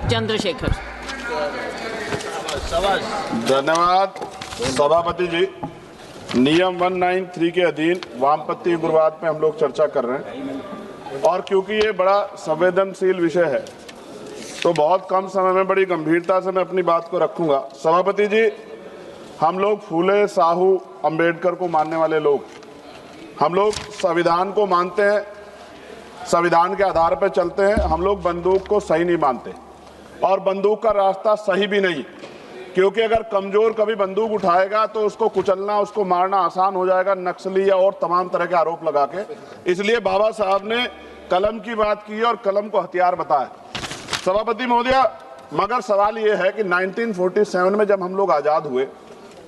चंद्रशेखर। धन्यवाद सभापति जी। नियम 193 के अधीन वामपंथी उग्रवाद पे हम लोग चर्चा कर रहे हैं और क्योंकि ये बड़ा संवेदनशील विषय है तो बहुत कम समय में बड़ी गंभीरता से मैं अपनी बात को रखूंगा। सभापति जी, हम लोग फूले, साहू, अंबेडकर को मानने वाले लोग, हम लोग संविधान को मानते हैं, संविधान के आधार पर चलते हैं। हम लोग बंदूक को सही नहीं मानते और बंदूक का रास्ता सही भी नहीं, क्योंकि अगर कमजोर कभी बंदूक उठाएगा तो उसको कुचलना, उसको मारना आसान हो जाएगा, नक्सली या और तमाम तरह के आरोप लगा के। इसलिए बाबा साहब ने कलम की बात की और कलम को हथियार बताया। सभापति महोदय, मगर सवाल ये है कि 1947 में जब हम लोग आज़ाद हुए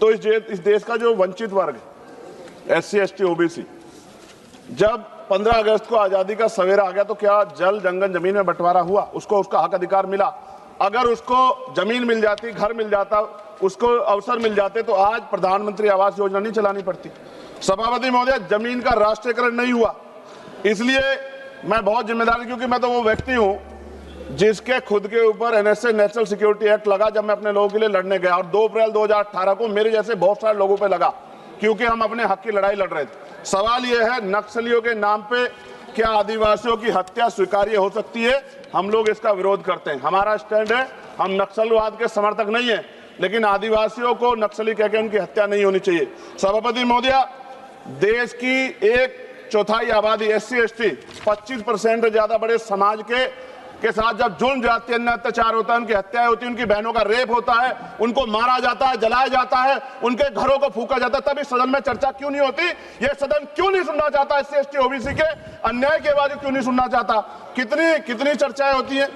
तो इस देश का जो वंचित वर्ग है, SC, ST, OBC, जब 15 अगस्त को आज़ादी का सवेरा आ गया तो क्या जल जंगल जमीन में बंटवारा हुआ? उसको उसका हक अधिकार मिला? अगर उसको जमीन मिल जाती, घर मिल जाता, उसको अवसर मिल जाते तो आज प्रधानमंत्री आवास योजना नहीं चलानी पड़ती। सभापति महोदय, जमीन का राष्ट्रीयकरण नहीं हुआ। इसलिए मैं बहुत जिम्मेदार, क्योंकि मैं तो वो व्यक्ति हूं जिसके खुद के ऊपर NSA, नेशनल सिक्योरिटी एक्ट लगा जब मैं अपने लोगों के लिए लड़ने गया, और 2 अप्रैल 2018 को मेरे जैसे बहुत सारे लोगों पे लगा, क्योंकि हम अपने हक की लड़ाई लड़ रहे थे। सवाल यह है, नक्सलियों के नाम पे क्या आदिवासियों की हत्या स्वीकार्य हो सकती है? हम लोग इसका विरोध करते हैं। हमारा स्टैंड है, हम नक्सलवाद के समर्थक नहीं है, लेकिन आदिवासियों को नक्सली कहकर उनकी हत्या नहीं होनी चाहिए। सभापति महोदय, देश की 1/4 आबादी SC, ST, 25% से ज्यादा बड़े समाज के साथ जब जुल्म, जाति, अन्य अत्याचार होता है, उनकी हत्याएं होती है, उनकी बहनों का रेप होता है, उनको मारा जाता है, जलाया जाता है, उनके घरों को फूका जाता है, तब इस सदन में चर्चा क्यों नहीं होती? ये सदन क्यों नहीं सुनना चाहता? SC, ST, OBC के अन्याय के बाद क्यों नहीं सुनना चाहता? कितनी चर्चाएं होती हैं,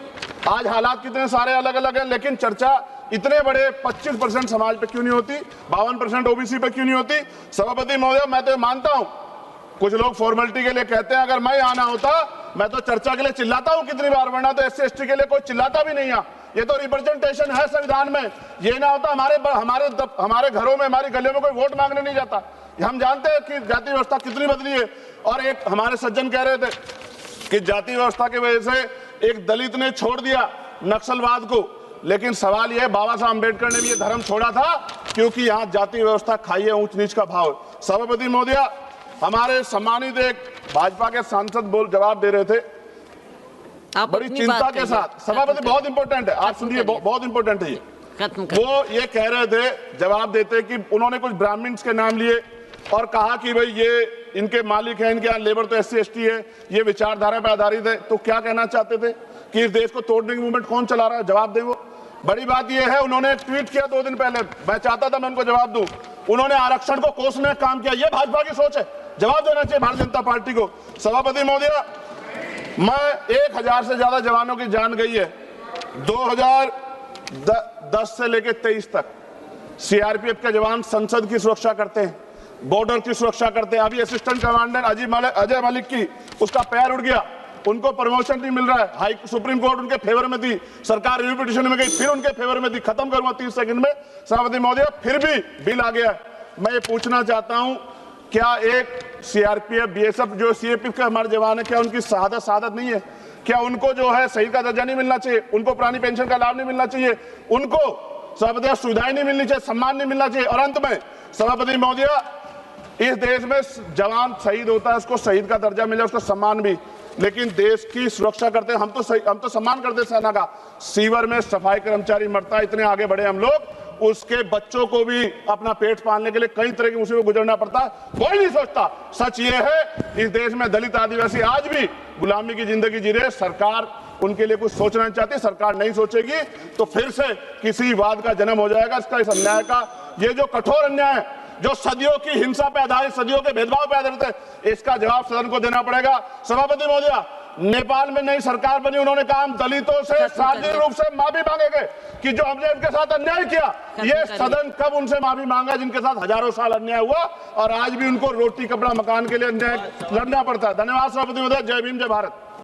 आज हालात कितने सारे अलग अलग हैं, लेकिन चर्चा इतने बड़े 25% समाज पे क्यों नहीं होती, 52% OBC पे क्यों नहीं होती? सभापति महोदय, मैं तो मानता हूं, कुछ लोग फॉर्मेलिटी के लिए कहते हैं, अगर मैं आना होता मैं तो चर्चा के लिए चिल्लाता हूं कितनी बार, वरना तो SC, ST के लिए कोई चिल्लाता भी नहीं है। ये तो रिप्रेजेंटेशन है संविधान में। ये ना होता हमारे घरों में, हमारी गलियों में कोई वोट मांगने नहीं जाता। हम जानते हैं कि जाति व्यवस्था कितनी बदली है। और एक हमारे सज्जन कह रहे थे कि जाति व्यवस्था की वजह से एक दलित ने छोड़ दिया नक्सलवाद को, लेकिन सवाल यह है, बाबा साहब अम्बेडकर ने भी ये धर्म छोड़ा था क्योंकि यहाँ जाति व्यवस्था खाई है, ऊंच नीच का भाव। सभापति महोदय, हमारे सम्मानित एक भाजपा के सांसद जवाब दे रहे थे बड़ी चिंता के साथ। सभापति, बहुत इंपॉर्टेंट है, आप सुनिए, बहुत इंपॉर्टेंट है ये। वो ये कह रहे थे, जवाब देते कि उन्होंने कुछ ब्राह्मण्स के नाम लिए और कहा कि भाई ये इनके मालिक हैं, इनके यहाँ लेबर तो SC, ST है, ये विचारधारा पर आधारित है। तो क्या कहना चाहते थे कि इस देश को तोड़ने की मूवमेंट कौन चला रहा है? जवाब दें। वो बड़ी बात यह है, उन्होंने ट्वीट किया 2 दिन पहले, मैं चाहता था मैं उनको जवाब दूं, उन्होंने आरक्षण को कोसने का काम किया। ये भाजपा की सोच है, जवाब देना चाहिए भारतीय जनता पार्टी को। सभापति महोदय, मैं 1000 से ज्यादा जवानों की जान गई है 2010 से लेकर 23 तक। CRPF के जवान संसद की सुरक्षा करते हैं, बॉर्डर की सुरक्षा करते हैं। अभी असिस्टेंट कमांडेंट अजय मलिक की, उसका पैर उड़ गया, उनको प्रमोशन नहीं मिल रहा है। सुप्रीम कोर्ट उनके फेवर में थी, सरकार रिव्यू पिटीशन में गई, फिर उनके फेवर में थी। खत्म करूंगा 30 सेकंड में। सभापति महोदय, फिर भी बिल आ गया। मैं ये पूछना चाहता हूं, क्या एक CRPF, BSF जो CAPF के हमारे जवान है, क्या उनकी शहादत नहीं है? क्या उनको जो है शहीद का दर्जा नहीं मिलना चाहिए? उनको पुरानी पेंशन का लाभ नहीं मिलना चाहिए? उनको सभापति सुविधाएं नहीं मिलनी चाहिए? सम्मान नहीं मिलना चाहिए? और अंत में सभापति महोदय, इस देश में जवान शहीद होता है, उसको शहीद का दर्जा मिले, उसका सम्मान भी, लेकिन देश की सुरक्षा करते हैं। हम तो सम्मान करते सेना का। सीवर में सफाई कर्मचारी मरता है, इतने आगे बढ़े हम लोग, उसके बच्चों को भी अपना पेट पालने के लिए कई तरह की मुसीबत गुजरना पड़ता है, कोई नहीं सोचता। सच ये है, इस देश में दलित आदिवासी आज भी गुलामी की जिंदगी जी रहे। सरकार उनके लिए कुछ सोचना नहीं चाहती। सरकार नहीं सोचेगी तो फिर से किसी वाद का जन्म हो जाएगा। इसका, इस अन्याय का, ये जो कठोर अन्याय है, जो सदियों की हिंसा पे आधारित, सदियों के भेदभाव पे आधारित है, इसका जवाब सदन को देना पड़ेगा। सभापति महोदय, नेपाल में नई सरकार बनी, उन्होंने कहा हम दलितों से सार्वजनिक रूप से माफी मांगेंगे कि जो हमने उनके साथ अन्याय किया। ये सदन कब उनसे माफी मांगा जिनके साथ हजारों साल अन्याय हुआ और आज भी उनको रोटी कपड़ा मकान के लिए अन्याय लड़ना पड़ता है। धन्यवाद सभापति महोदय। जय भीम, जय भारत।